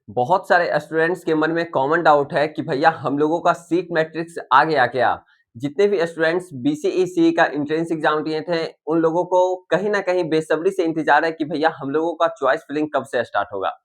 बहुत सारे स्टूडेंट्स के मन में कॉमन डाउट है कि भैया हम लोगों का सीट मैट्रिक्स आ गया क्या? जितने भी स्टूडेंट्स बीसीई का एंट्रेंस एग्जाम दिए थे, उन लोगों को कहीं न कहीं बेसब्री से इंतजार है कि भैया हम लोगों का चॉइस फिलिंग कब से स्टार्ट होगा।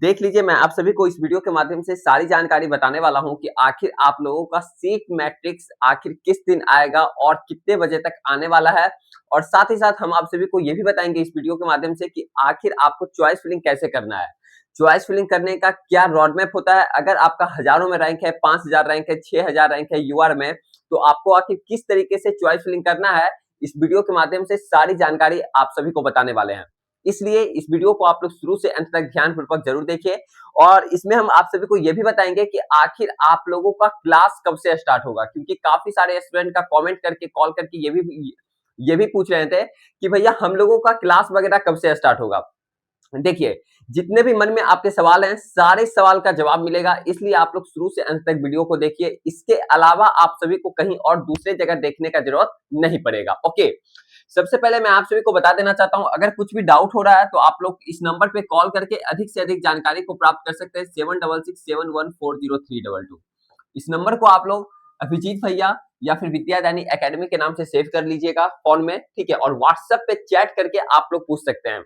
देख लीजिए, मैं आप सभी को इस वीडियो के माध्यम से सारी जानकारी बताने वाला हूँ कि आखिर आप लोगों का सीट मैट्रिक्स आखिर किस दिन आएगा और कितने बजे तक आने वाला है। और साथ ही साथ हम आप सभी को ये भी बताएंगे इस वीडियो के माध्यम से कि आखिर आपको चॉइस फिलिंग कैसे करना है। चॉइस फिलिंग करने का क्या रोड मैप होता है, अगर आपका हजारों में रैंक है, 5000 रैंक है, 6000 रैंक है यूआर में, तो आपको आखिर किस तरीके से चॉइस फिलिंग करना है, इस वीडियो के माध्यम से सारी जानकारी आप सभी को बताने वाले हैं। इसलिए इस वीडियो को आप लोग शुरू से अंत तक ध्यानपूर्वक जरूर देखिए। और इसमें हम आप सभी को यह भी बताएंगे कि आखिर आप लोगों का क्लास कब से स्टार्ट होगा, क्योंकि काफी सारे स्टूडेंट का कमेंट करके, कॉल करके ये भी पूछ रहे थे कि भैया हम लोगों का क्लास वगैरह कब से स्टार्ट होगा। देखिए, जितने भी मन में आपके सवाल हैं, सारे सवाल का जवाब मिलेगा, इसलिए आप लोग शुरू से अंत तक वीडियो को देखिए। इसके अलावा आप सभी को कहीं और दूसरे जगह देखने का जरूरत नहीं पड़ेगा। ओके, सबसे पहले मैं आप सभी को बता देना चाहता हूं, अगर कुछ भी डाउट हो रहा है तो आप लोग इस नंबर पे कॉल करके अधिक से अधिक जानकारी को प्राप्त कर सकते हैं। 7667140322। इस नंबर को आप लोग अभिजीत भैया या फिर विद्यादानी एकेडमी के नाम से सेव कर लीजिएगा फोन में, ठीक है। और व्हाट्सएप पे चैट करके आप लोग पूछ सकते हैं।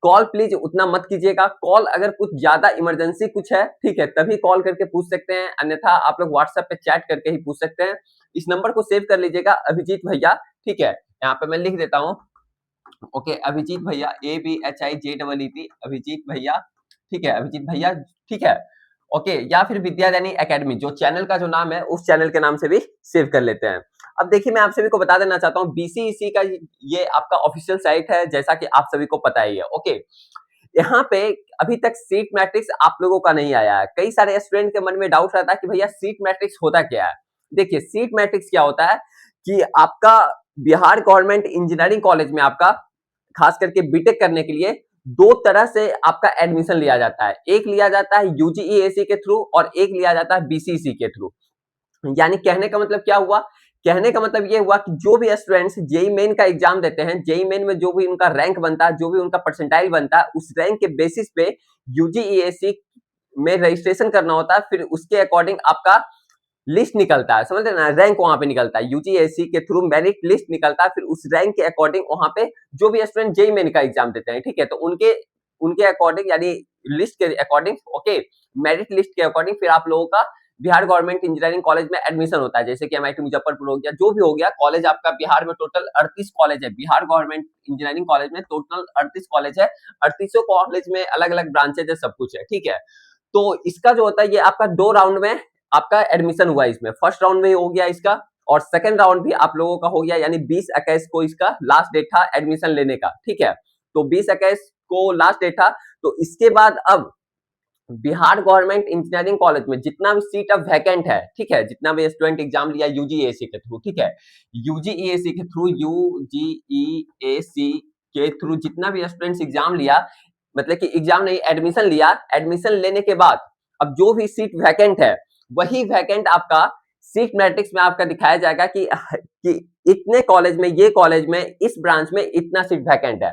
कॉल प्लीज उतना मत कीजिएगा। कॉल अगर कुछ ज्यादा इमरजेंसी कुछ है, ठीक है, तभी कॉल करके पूछ सकते हैं, अन्यथा आप लोग व्हाट्सएप पे चैट करके ही पूछ सकते हैं। इस नंबर को सेव कर लीजिएगा, अभिजीत भैया, ठीक है। यहाँ पे मैं लिख देता हूँ, ओके, अभिजीत भैया, ABHIJEET, अभिजीत भैया, ठीक है, अभिजीत भैया, ठीक है, ओके। या फिर विद्यादानी एकेडमी, जो चैनल का जो नाम है, उस चैनल के नाम से भी सेव कर लेते हैं। अब देखिए, मैं आप सभी को बता देना चाहता हूँ, बीसीईसी का ये आपका ऑफिशियल साइट है, जैसा कि आप सभी को पता ही है। ओके, यहाँ पे अभी तक सीट मैट्रिक्स आप लोगों का नहीं आया है। कई सारे स्टूडेंट के मन में डाउट रहता है कि भैया सीट मैट्रिक्स होता क्या है। देखिए, सीट मैट्रिक्स क्या होता है कि आपका बिहार गवर्नमेंट इंजीनियरिंग कॉलेज में आपका खास करके बीटेक करने के लिए दो तरह से आपका एडमिशन लिया जाता है। एक लिया जाता है यूजीईएसी के थ्रू और एक लिया जाता है बीसीसी के थ्रू। यानी कहने का मतलब क्या हुआ, कहने का मतलब ये हुआ कि जो भी स्टूडेंट्स जेई मेन का एग्जाम देते हैं, जेई मेन में जो भी उनका रैंक बनता है, जो भी उनका परसेंटाइल बनता है, उस रैंक के बेसिस पे यूजीईएसी में रजिस्ट्रेशन करना होता है। फिर उसके अकॉर्डिंग आपका लिस्ट निकलता है, समझ रहे ना, रैंक वहां पे निकलता है, यूजीएसी के थ्रू मेरिट लिस्ट निकलता है। फिर उस रैंक के अकॉर्डिंग वहां पे जो भी स्टूडेंट जेई मेन का एग्जाम देते हैं, ठीक है, तो उनके उनके अकॉर्डिंग, यानी लिस्ट के अकॉर्डिंग, ओके, मेरिट लिस्ट के अकॉर्डिंग फिर आप लोगों का बिहार गवर्नमेंट इंजीनियरिंग कॉलेज में एडमिशन होता है। जैसे कि एमआईटी मुजफ्फरपुर हो गया, जो भी हो गया कॉलेज आपका, बिहार में टोटल 38 कॉलेज है। बिहार गवर्नमेंट इंजीनियरिंग कॉलेज में टोटल 38 कॉलेज है। 38 कॉलेज में अलग अलग ब्रांचेज है, सब कुछ है, ठीक है। तो इसका जो होता है, ये आपका 2 राउंड में आपका एडमिशन हुआ। इसमें फर्स्ट राउंड में हो गया इसका, और सेकंड राउंड भी आप लोगों का हो गया, यानी 20-21 को इसका लास्ट डेट था एडमिशन लेने का, ठीक है। तो 20-21 को लास्ट डेट था। तो इसके बाद अब बिहार गवर्नमेंट इंजीनियरिंग कॉलेज में जितना भी सीट अब वैकेंट है, ठीक है, जितना भी स्टूडेंट एग्जाम लिया यूजीईएसी के थ्रू, ठीक है, यूजीईएसी के थ्रू, यूजीईएसी के थ्रू जितना भी स्टूडेंट्स एग्जाम लिया, मतलब कि एग्जाम नहीं, एडमिशन लिया, एडमिशन लेने के बाद अब जो भी सीट वैकेंट है, वही वैकेंट आपका सीट मैट्रिक्स में आपका दिखाया जाएगा कि इतने कॉलेज में, ये कॉलेज में, इस ब्रांच में इतना सीट वैकेंट है।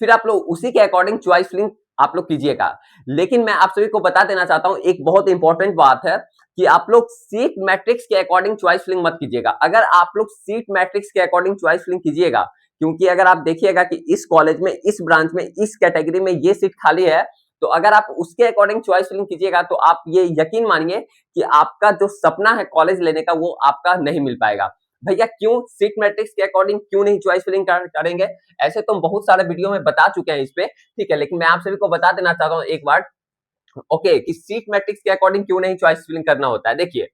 फिर आप लोग उसी के अकॉर्डिंग चॉइस फिलिंग आप लोग कीजिएगा। लेकिन मैं आप सभी को बता देना चाहता हूं, एक बहुत इंपॉर्टेंट बात है कि आप लोग सीट मैट्रिक्स के अकॉर्डिंग चॉइस फिलिंग मत कीजिएगा। अगर आप लोग सीट मैट्रिक्स के अकॉर्डिंग चॉइस फिलिंग कीजिएगा, क्योंकि अगर आप देखिएगा कि इस कॉलेज में, इस ब्रांच में, इस कैटेगरी में ये सीट खाली है, तो अगर आप उसके अकॉर्डिंग चॉइस फिलिंग कीजिएगा, तो आप ये यकीन मानिए कि आपका जो सपना है कॉलेज लेने का, वो आपका नहीं मिल पाएगा। भैया क्यों सीट मैट्रिक्स के अकॉर्डिंग क्यों नहीं चॉइस फिलिंग करेंगे? ऐसे तो हम बहुत सारे वीडियो में बता चुके हैं इस पे, ठीक है, लेकिन मैं आप सभी को बता देना चाहता हूं एक बार, ओके, कि सीट मैट्रिक्स के अकॉर्डिंग क्यों नहीं चॉइस फिलिंग करना होता है। देखिए,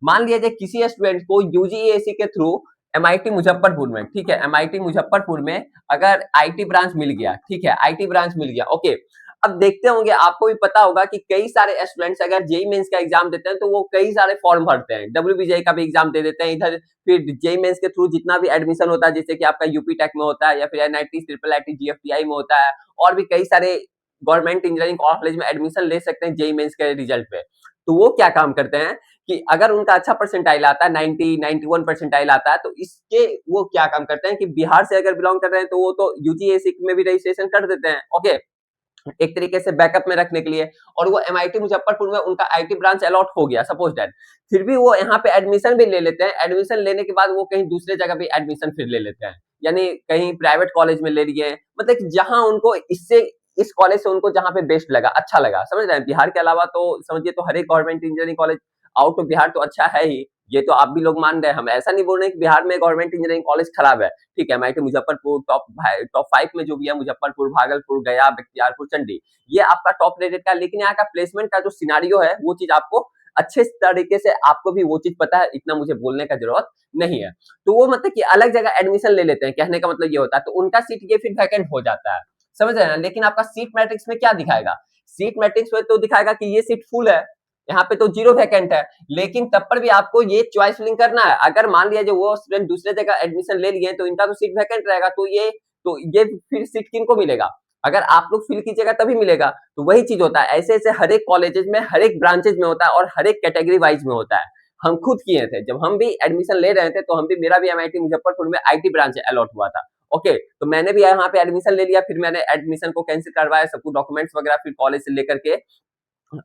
मान लीजिए किसी स्टूडेंट को यूजीएसी के थ्रू एमआईटी मुजफ्फरपुर में, ठीक है, एमआईटी मुजफ्फरपुर में अगर आईटी ब्रांच मिल गया, ठीक है, आईटी ब्रांच मिल गया, ओके। अब देखते होंगे, आपको भी पता होगा कि कई सारे स्टूडेंट्स अगर जेई मेंस का एग्जाम देते हैं, तो वो कई सारे फॉर्म भरते हैं, डब्ल्यूबीजेई का भी एग्जाम दे देते हैं इधर। फिर जेई मेंस के थ्रू जितना भी एडमिशन होता है, जैसे कि आपका यूपी टेक में होता है, या फिर एनआईटी, ट्रिपल आईटी, जीएफटीआई में होता है, और भी कई सारे गवर्नमेंट इंजीनियरिंग कॉलेज में एडमिशन ले सकते हैं जेई मेंस के रिजल्ट पे। तो वो क्या काम करते हैं कि अगर उनका अच्छा परसेंटाइल आता है, 90, 91 परसेंटाइल आता है, तो इसके वो क्या काम करते हैं कि बिहार से अगर बिलोंग कर रहे हैं, तो वो तो यूजीएसी में भी रजिस्ट्रेशन कर देते हैं, ओके। एक तरीके से बैकअप में रखने के लिए, और वो एमआईटी मुजफ्फरपुर में उनका आईटी ब्रांच अलॉट हो गया सपोज दैट, फिर भी वो यहाँ पे एडमिशन भी ले लेते हैं, एडमिशन लेने के बाद वो कहीं दूसरे जगह भी एडमिशन फिर ले लेते हैं, यानी कहीं प्राइवेट कॉलेज में ले लिए, मतलब कि जहां उनको इससे इस कॉलेज से उनको जहां पे बेस्ट लगा, अच्छा लगा, समझ रहे हैं। बिहार के अलावा तो समझिए तो हर एक government engineering college out of Bihar तो अच्छा है ही, ये तो आप भी लोग मान रहे हैं, हम ऐसा नहीं बोल रहे हैं कि बिहार में गवर्नमेंट इंजीनियरिंग कॉलेज खराब है, ठीक है। एमआईटी मुजफ्फरपुर टॉप 5 में जो भी है, मुजफ्फरपुर, भागलपुर, गया, बख्तियारपुर, चंडी, ये आपका टॉप रेटेड का, लेकिन यहाँ का प्लेसमेंट का जो सिनारियो है वो चीज आपको अच्छे तरीके से आपको भी वो चीज पता है, इतना मुझे बोलने का जरूरत नहीं है। तो वो मतलब कि अलग जगह एडमिशन ले लेते हैं, कहने का मतलब ये होता है, तो उनका सीट ये फिर वैकेंट हो जाता है, समझ रहे हैं। लेकिन आपका सीट मैट्रिक्स में क्या दिखाएगा, सीट मैट्रिक्स में तो दिखाएगा कि ये सीट फुल है, यहाँ पे तो 0 वैकेंट है, लेकिन तब पर भी आपको ये चॉइस फिलिंग करना है। अगर मान लिया जो वो स्टूडेंट दूसरे जगह एडमिशन ले लिए तो इनका तो सीट वैकेंट रहेगा, तो ये फिर सीट किनको मिलेगा, अगर आप लोग फिल कीजिएगा तभी मिलेगा। तो वही चीज होता है, ऐसे ऐसे हर एक कॉलेजेस में, हर एक ब्रांचेज में होता है, और हर एक कैटेगरी वाइज में होता है। हम खुद किए थे, जब हम भी एडमिशन ले रहे थे तो हम भी, मेरा भी एमआईटी मुजफ्फरपुर में आईटी ब्रांच अलॉट हुआ था, ओके। तो मैंने भी यहाँ पे एडमिशन ले लिया, फिर मैंने एडमिशन को कैंसिल करवाया, सब कुछ डॉक्यूमेंट्स वगैरह फिर कॉलेज से लेकर के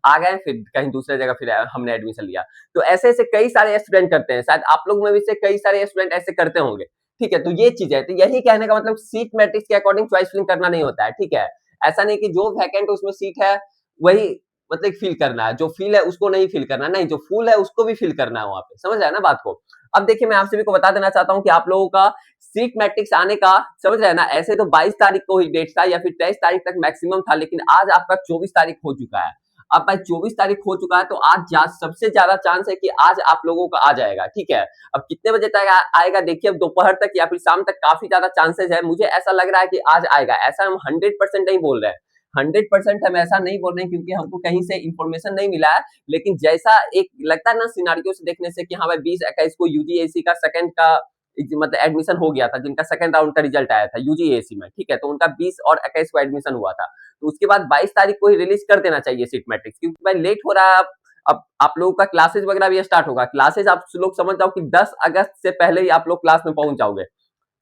आ गए, फिर कहीं दूसरे जगह फिर हमने एडमिशन लिया। तो ऐसे ऐसे कई सारे स्टूडेंट करते हैं, शायद आप लोग में भी से कई सारे स्टूडेंट ऐसे करते होंगे, ठीक है। तो ये चीज है, तो यही कहने का मतलब सीट मैट्रिक्स के अकॉर्डिंग चॉइस फिलिंग करना नहीं होता है, ठीक है। ऐसा नहीं कि जो वैकेंट उसमें सीट है वही मतलब फिल करना है, जो फिल है उसको नहीं फिल करना, नहीं, जो फुल है उसको भी फिल करना है वहां पे, समझ रहे हैं ना बात को। अब देखिए मैं आप सभी को बता देना चाहता हूँ कि आप लोगों का सीट मैट्रिक्स आने का, समझ रहे हैं ना, ऐसे तो 22 तारीख को ही डेट था या फिर 23 तारीख तक मैक्सिमम था, लेकिन आज आपका 24 तारीख हो चुका है। अब भाई 24 तारीख हो चुका है, तो आज सबसे ज्यादा चांस है कि आज आप लोगों का आ जाएगा, ठीक है। अब कितने बजे तक आएगा देखिए, अब दोपहर तक या फिर शाम तक काफी ज्यादा चांसेस है, मुझे ऐसा लग रहा है कि आज आएगा। ऐसा हम 100% नहीं बोल रहे हैं, 100% हम ऐसा नहीं बोल रहे हैं, क्योंकि हमको कहीं से इंफॉर्मेशन नहीं मिला है, लेकिन जैसा एक लगता है ना सिनारियो से देखने से कि हाँ भाई 20-21 को यूजीएसी का सेकंड का मतलब एडमिशन हो गया था, जिनका सेकंड राउंड का रिजल्ट आया था यूजीएसी में, ठीक है। तो उनका 20 और 21 को एडमिशन हुआ था, तो उसके बाद 22 तारीख को ही रिलीज कर देना चाहिए सीट मैट्रिक्स, क्योंकि भाई लेट हो रहा है। अब आप लोगों का क्लासेस वगैरह भी स्टार्ट होगा, क्लासेस आप लोग समझ जाओ कि 10 अगस्त से पहले ही आप लोग क्लास में पहुंच जाओगे,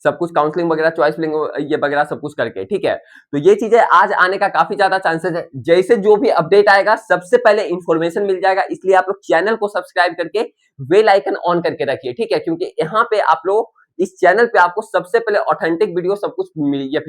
सब कुछ काउंसलिंग वगैरह, चॉइस फिलिंग ये वगैरह सब कुछ करके, ठीक है। तो ये चीजें आज आने का काफी ज्यादा चांसेस है, जैसे जो भी अपडेट आएगा सबसे पहले इंफॉर्मेशन मिल जाएगा, इसलिए आप लोग चैनल को सब्सक्राइब करके बेल आइकन ऑन करके रखिए, ठीक है। क्योंकि यहाँ पे आप लोग इस चैनल पे आपको सबसे पहले ऑथेंटिक वीडियो सब कुछ या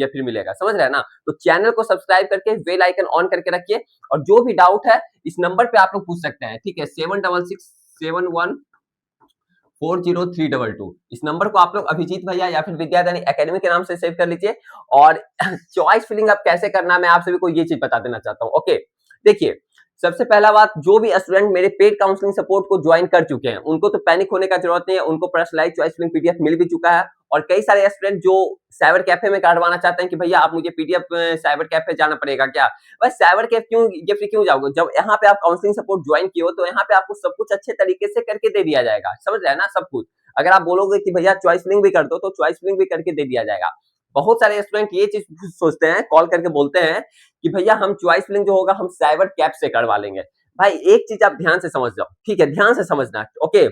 फिर मिलेगा, समझ रहे हैं ना। तो चैनल को सब्सक्राइब करके बेल आइकन ऑन करके रखिए, और जो भी डाउट है इस नंबर पे आप लोग पूछ सकते हैं, ठीक है। 7667140322, इस नंबर को आप लोग अभिजीत भैया या फिर विद्यादानी एकेडमी के नाम से सेव कर लीजिए। और चॉइस फिलिंग अब कैसे करना है मैं आप सभी को ये चीज बता देना चाहता हूँ, ओके। देखिए सबसे पहला बात, जो भी स्टूडेंट मेरे पेड काउंसलिंग सपोर्ट को ज्वाइन कर चुके हैं उनको तो पैनिक होने का जरूरत नहीं है, उनको पर्सनलाइज्ड चॉइस फिलिंग पीडीएफ मिल भी चुका है। और कई सारे स्टूडेंट जो साइबर कैफे में काटवाना चाहते हैं कि भैया आप मुझे पीडीएफ साइबर कैफे जाना पड़ेगा क्या, बस साइबर कैफे क्यों जाओगे, जब यहाँ पे आप काउंसलिंग सपोर्ट ज्वाइन किए हो तो यहाँ पे आपको सब कुछ अच्छे तरीके से करके दे दिया जाएगा, समझ रहे हैं ना सब कुछ। अगर आप बोलोगे कि भैया चॉइस फिलिंग भी कर दो, तो चॉइस फिलिंग भी करके दे दिया जाएगा। बहुत सारे स्टूडेंट ये चीज सोचते हैं, कॉल करके बोलते हैं कि भैया हम चॉइस फिलिंग जो होगा हम साइबर कैफ से करवा लेंगे। भाई एक चीज आप ध्यान से समझ जाओ, ठीक है, ध्यान से समझना, ओके।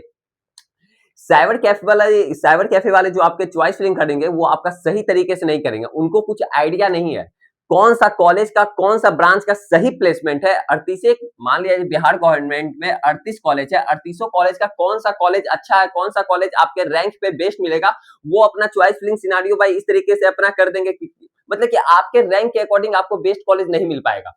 साइबर कैफे वाले जो आपके चॉइस फिलिंग करेंगे वो आपका सही तरीके से नहीं करेंगे, उनको कुछ आइडिया नहीं है कौन सा कॉलेज का कौन सा ब्रांच का सही प्लेसमेंट है। 38 मान लिया बिहार गवर्नमेंट में 38 कॉलेज है, 38 कॉलेज का कौन सा कॉलेज अच्छा है, कौन सा कॉलेज आपके रैंक पे बेस्ट मिलेगा, वो अपना चॉइस फिलिंग सिनारियो भाई इस तरीके से अपना कर देंगे कि मतलब कि आपके रैंक के अकॉर्डिंग आपको बेस्ट कॉलेज नहीं मिल पाएगा।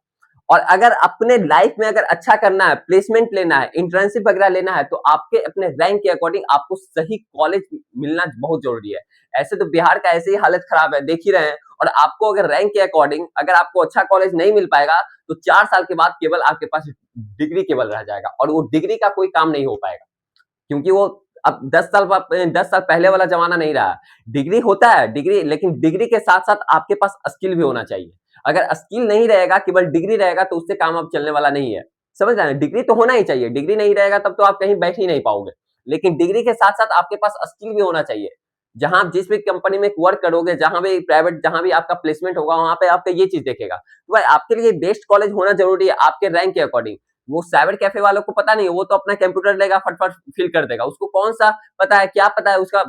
और अगर अपने लाइफ में अगर अच्छा करना है, प्लेसमेंट लेना है, इंटर्नशिप वगैरह लेना है, तो आपके अपने रैंक के अकॉर्डिंग आपको सही कॉलेज मिलना बहुत जरूरी है। ऐसे तो बिहार का ऐसे ही हालत खराब है, देख ही रहे हैं। और आपको अगर रैंक के अकॉर्डिंग अगर आपको अच्छा कॉलेज नहीं मिल पाएगा तो 4 साल के बाद केवल आपके पास डिग्री केवल रह जाएगा, और वो डिग्री का कोई काम नहीं हो पाएगा, क्योंकि वो अब 10 साल पहले वाला जमाना नहीं रहा। डिग्री होता है डिग्री, लेकिन डिग्री के साथ साथ आपके पास स्किल भी होना चाहिए। अगर स्किल नहीं रहेगा, केवल डिग्री रहेगा, तो उससे काम अब चलने वाला नहीं है, समझ रहे हैं। डिग्री तो होना ही चाहिए, डिग्री नहीं रहेगा तब तो आप कहीं बैठ ही नहीं पाओगे, लेकिन डिग्री के साथ साथ आपके पास स्किल भी होना चाहिए। जहां आप जिस भी कंपनी में वर्क करोगे, जहां भी प्राइवेट, जहां भी आपका प्लेसमेंट होगा, वहां पे आपका ये चीज देखेगा। तो भाई आपके लिए बेस्ट कॉलेज होना जरूरी है आपके रैंक के अकॉर्डिंग। वो साइबर कैफे वालों को पता नहीं है, वो तो अपना कंप्यूटर लेगा फटफट फिल कर देगा, उसको कौन सा पता है, क्या पता है उसका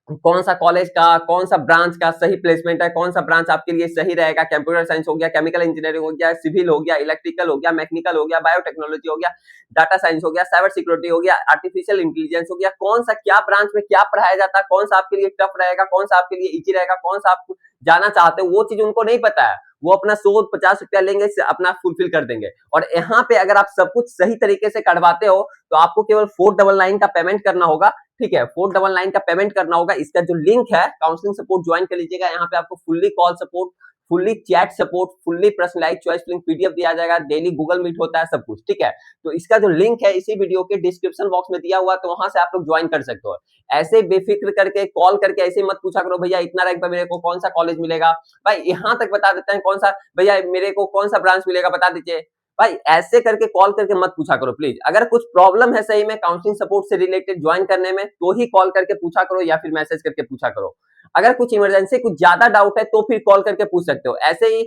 कौन सा कॉलेज का कौन सा ब्रांच का सही प्लेसमेंट है, कौन सा ब्रांच आपके लिए सही रहेगा, कंप्यूटर साइंस हो गया, केमिकल इंजीनियरिंग हो गया, सिविल हो गया, इलेक्ट्रिकल हो गया, मैकेनिकल हो गया, बायोटेक्नोलॉजी हो गया, डाटा साइंस हो गया, साइबर सिक्योरिटी हो गया, आर्टिफिशियल इंटेलिजेंस हो गया, कौन सा क्या ब्रांच में क्या पढ़ाया जाता है, कौन सा आपके लिए टफ रहेगा, कौन सा आपके लिए इजी रहेगा, कौन सा आप जाना चाहते हो, वो चीज उनको नहीं पता है। वो अपना 150 रुपया लेंगे, अपना फुलफिल कर देंगे। और यहाँ पे अगर आप सब कुछ सही तरीके से करवाते हो तो आपको केवल 499 का पेमेंट करना होगा, ठीक है, 499 का पेमेंट करना होगा। इसका जो लिंक है काउंसलिंग सपोर्ट ज्वाइन कर लीजिएगा। यहाँ पे आपको fully call support, fully chat support, fully personalize choice link PDF दिया जाएगा, डेली गूगल मीट होता है, सब कुछ, ठीक है। तो इसका जो लिंक है इसी वीडियो के डिस्क्रिप्शन बॉक्स में दिया हुआ, तो वहां से आप लोग ज्वाइन कर सकते हो। ऐसे बेफिक्र करके कॉल करके ऐसे मत पूछा करो भैया इतना रैंक पे मेरे को कौन सा कॉलेज मिलेगा, भाई यहाँ तक बता देते हैं कौन सा, भैया मेरे को कौन सा ब्रांच मिलेगा बता दीजिए। भाई ऐसे करके कॉल करके मत पूछा करो प्लीज। अगर कुछ प्रॉब्लम है सही में काउंसलिंग सपोर्ट से रिलेटेड ज्वाइन करने में तो ही कॉल करके पूछा करो या फिर मैसेज करके पूछा करो। अगर कुछ इमरजेंसी कुछ ज्यादा डाउट है तो फिर कॉल करके पूछ सकते हो। ऐसे ही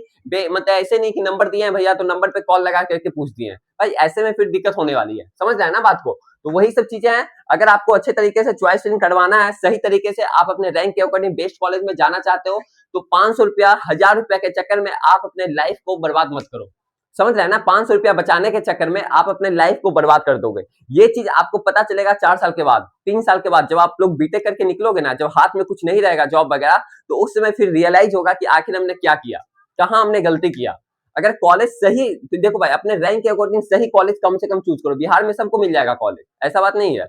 मतलब ऐसे नहीं कि नंबर दिए हैं भैया तो नंबर पे कॉल लगा करके पूछ दिए हैं, भाई ऐसे में फिर दिक्कत होने वाली है, समझ रहे हैं ना बात को। तो वही सब चीजें हैं। अगर आपको अच्छे तरीके से चॉइस फिलिंग करवाना है, सही तरीके से आप अपने रैंक के अकॉर्डिंग बेस्ट कॉलेज में जाना चाहते हो, तो 500 रुपया 1000 रुपया के चक्कर में आप अपने लाइफ को बर्बाद मत करो, समझ रहे हैं ना। 500 रुपया बचाने के चक्कर में आप अपने लाइफ को बर्बाद कर दोगे। ये चीज आपको पता चलेगा 4 साल के बाद, 3 साल के बाद, जब आप लोग बीटेक करके निकलोगे ना, जब हाथ में कुछ नहीं रहेगा जॉब वगैरह, तो उस समय फिर रियलाइज होगा कि आखिर हमने क्या किया, कहाँ हमने गलती किया। अगर कॉलेज सही, तो देखो भाई अपने रैंक के अकॉर्डिंग सही कॉलेज कम से कम चूज करो। बिहार में सबको मिल जाएगा कॉलेज, ऐसा बात नहीं है,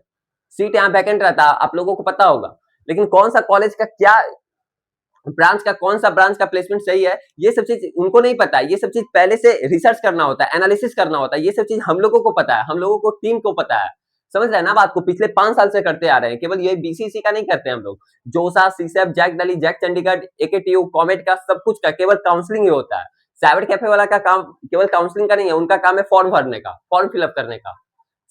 सीट यहाँ वैकेंट रहता है, आप लोगों को पता होगा। लेकिन कौन सा कॉलेज का क्या ब्रांच का, कौन सा ब्रांच का प्लेसमेंट सही है, ये सब चीज उनको नहीं पता है। ये सब चीज पहले से रिसर्च करना होता है, एनालिसिस करना होता है। ये सब चीज हम लोगों को पता है, हम लोगों को टीम को पता है, समझ रहे हैं ना बात को। पिछले 5 साल से करते आ रहे हैं, केवल ये बीसीसी का नहीं करते हम लोग, JoSAA, CSAB, JAC Delhi, JAC Chandigarh, AKTU, कॉमेट का, सब कुछ का केवल काउंसलिंग ही होता है। साइबर कैफे वाला का काम केवल काउंसलिंग का नहीं है, उनका काम है फॉर्म भरने का, फॉर्म फिलअप करने का,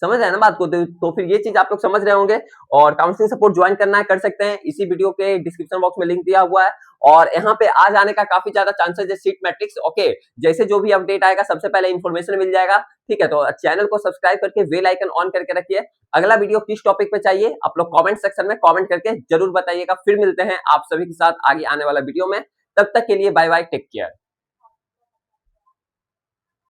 समझ रहे हैं ना बात को। तो फिर ये चीज आप लोग समझ रहे होंगे। और काउंसलिंग सपोर्ट ज्वाइन करना है कर सकते हैं, इसी वीडियो के डिस्क्रिप्शन बॉक्स में लिंक दिया हुआ है। और यहाँ पे आ जाने का काफी ज्यादा चांसेस है सीट मैट्रिक्स, ओके। जैसे जो भी अपडेट आएगा सबसे पहले इन्फॉर्मेशन मिल जाएगा, ठीक है। तो चैनल को सब्सक्राइब करके बेल आइकन ऑन करके रखिए। अगला वीडियो किस टॉपिक पे चाहिए आप लोग कमेंट सेक्शन में कमेंट करके जरूर बताइएगा। फिर मिलते हैं आप सभी के साथ आगे आने वाला वीडियो में, तब तक के लिए बाय बाय, टेक केयर।